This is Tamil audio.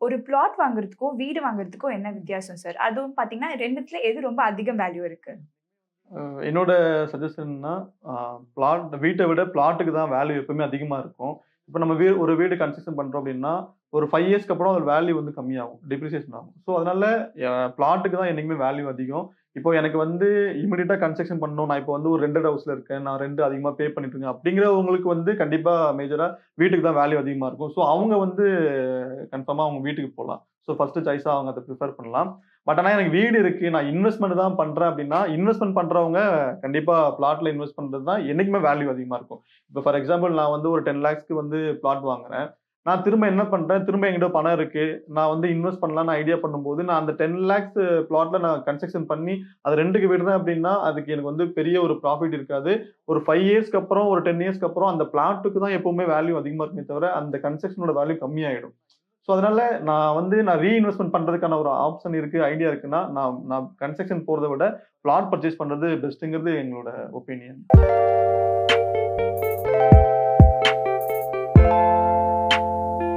ஒரு பிளாட் வாங்குறதுக்கும், வீடு வாங்குறதுக்கும் என்ன வித்தியாசம் சார்? அதுவும் பார்த்தீங்கன்னா 2த்துல எது ரொம்ப அதிகம் வேல்யூ இருக்கு? என்னோட சஜஷன்னா, அ வீட்ட விட பிளாட்டுக்கு தான் வேல்யூ எப்பவுமே அதிகமா இருக்கும். இப்ப நம்ம ஒரு வீடு கன்ஸ்ட்ரக்ஷன் பண்றோம் அப்டின்னா, ஒரு 5 இயர்ஸ்க்கு அப்புறம் அதோட வேல்யூ வந்து கம்மியாகும். டெப்ரிசியேஷன் ஆகும். ஸோ அதனால பிளாட்டுக்கு தான் என்னைக்குமே வேல்யூ அதிகம். இப்போ எனக்கு வந்து இமிடியேட்டா கன்ஸ்ட்ரக்ஷன் பண்ணணும். நான் இப்போ வந்து ஒரு ரெண்டட் ஹவுஸ்ல இருக்கேன். நான் ரெண்ட் அதிகமா பே பண்ணிட்டு இருக்கேன். அப்படிங்கிறவங்களுக்கு வந்து கண்டிப்பா மேஜரா வீட்டுக்கு தான் வேல்யூ அதிகமா இருக்கும். ஸோ அவங்க வந்து கன்ஃபார்மா அவங்க வீட்டுக்கு போலாம். ஸோ ஃபர்ஸ்ட் சாய்ஸா அவங்க அத பிரிஃபர் பண்ணலாம். பட் ஆனா எனக்கு வீடு இருக்கு. நான் இன்வெஸ்ட்மென்ட் தான் பண்றேன் அப்டின்னா, இன்வெஸ்ட்மென்ட் பண்றவங்க கண்டிப்பா பிளாட்ல இன்வெஸ்ட் பண்றது தான் என்னைக்குமே வேல்யூ அதிகமா இருக்கும். இப்ப ஃபார் எக்ஸாம்பிள் நான் வந்து ஒரு 10 லேக்ஸ்க்கு வந்து பிளாட் வாங்குறேன். நான் திரும்ப என்ன பண்றேன், திரும்ப என்கிட்ட பணம் இருக்கு. நான் வந்து இன்வெஸ்ட் பண்ணலாம்னு ஐடியா பண்ணும்போது, நான் அந்த 10 லேக்ஸ் பிளாட்ல நான் கன்ஸ்ட்ரக்ஷன் பண்ணி, அத ரென்ட்க்கு விடுறேன் அப்டின்னா, அதுக்கு எனக்கு வந்து பெரிய ஒரு ப்ராஃபிட் இருக்காது. ஒரு 5 இயர்ஸ்க்கு அப்புறம், ஒரு 10 இயர்ஸ்க்கு அப்புறம் அந்த பிளாட்டுக்கு தான் எப்பவுமே வேல்யூ அதிகமா இருக்குமே தவிர, அந்த கன்ஸ்ட்ரக்ஷனோட வேல்யூ கம்மியாயிடும். ஸோ அதனால நான் ரீஇன்வெஸ்ட்மென்ட் பண்றதுக்கான ஒரு ஆப்ஷன் இருக்கு, ஐடியா இருக்குன்னா, நான் நான் கன்ஸ்ட்ரக்ஷன் போறத விட பிளாட் பர்ச்சேஸ் பண்றது பெஸ்ட்ங்கிறது எங்களோட ஒப்பீனியன்.